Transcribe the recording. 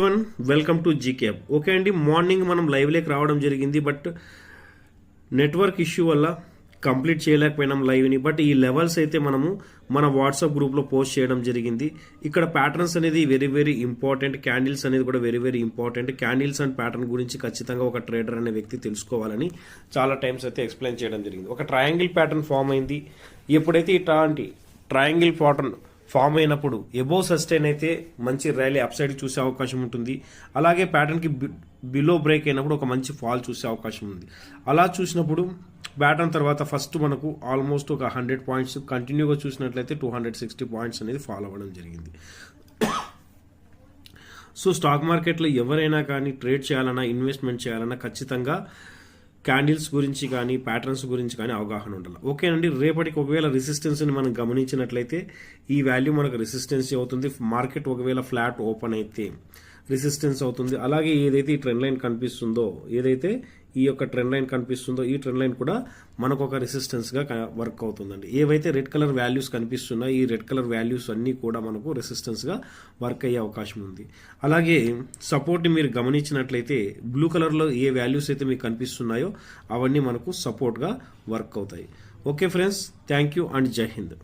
Everyone, welcome to GK. Okay అండి, morning మనం లైవ్లోకి రావడం జరిగింది. బట్ నెట్వర్క్ ఇష్యూ వల్ల కంప్లీట్ చేయలేకపోయినాం లైవ్ని. బట్ ఈ లెవెల్స్ అయితే మనము మన వాట్సాప్ గ్రూప్లో పోస్ట్ చేయడం జరిగింది. ఇక్కడ ప్యాటర్న్స్ అనేది వెరీ వెరీ ఇంపార్టెంట్. క్యాండిల్స్ అనేది కూడా very very important. Candles and pattern గురించి ఖచ్చితంగా ఒక ట్రేడర్ అనే వ్యక్తి తెలుసుకోవాలని చాలా టైమ్స్ అయితే ఎక్స్ప్లెయిన్ చేయడం జరిగింది. ఒక ట్రయాంగిల్ ప్యాటర్న్ ఫామ్ అయింది. ఎప్పుడైతే ఇట్లాంటి ట్రయాంగిల్ ప్యాటర్న్ ఫామ్ అయినప్పుడు ఎబోవ్ సస్టైన్ అయితే మంచి ర్యాలీ అప్ సైడ్ చూసే అవకాశం ఉంటుంది. అలాగే ప్యాటర్న్కి బిలో బ్రేక్ అయినప్పుడు ఒక మంచి ఫాల్ చూసే అవకాశం ఉంది. అలా చూసినప్పుడు ప్యాటర్న్ తర్వాత ఫస్ట్ మనకు ఆల్మోస్ట్ ఒక 100 పాయింట్స్ కంటిన్యూగా చూసినట్లయితే 260 పాయింట్స్ అనేది ఫాలో అవ్వడం జరిగింది. సో స్టాక్ మార్కెట్లో ఎవరైనా కానీ ట్రేడ్ చేయాలన్నా, ఇన్వెస్ట్మెంట్ చేయాలన్నా ఖచ్చితంగా క్యాండిల్స్ గురించి కానీ ప్యాటర్న్స్ గురించి కానీ అవగాహన ఉండాలి. ఓకేనండి, రేపటికి ఒకవేళ రెసిస్టెన్స్ని మనం గమనించినట్లయితే ఈ వాల్యూ మనకు రెసిస్టెన్స్ అవుతుంది. మార్కెట్ ఒకవేళ ఫ్లాట్ ఓపెన్ అయితే రెసిస్టెన్స్ అవుతుంది. అలాగే ఏదైతే ఈ ట్రెండ్ లైన్ కనిపిస్తుందో, ఏదైతే ఈ యొక్క ట్రెండ్ లైన్ కనిపిస్తుందో ఈ ట్రెండ్ లైన్ కూడా మనకు ఒక రెసిస్టెన్స్గా వర్క్ అవుతుందండి. ఏవైతే రెడ్ కలర్ వాల్యూస్ కనిపిస్తున్నాయో ఈ రెడ్ కలర్ వాల్యూస్ అన్నీ కూడా మనకు రెసిస్టెన్స్గా వర్క్ అయ్యే అవకాశం ఉంది. అలాగే సపోర్ట్ని మీరు గమనించినట్లయితే బ్లూ కలర్లో ఏ వాల్యూస్ అయితే మీకు కనిపిస్తున్నాయో అవన్నీ మనకు సపోర్ట్గా వర్క్ అవుతాయి. Okay friends, thank you and జై హింద్.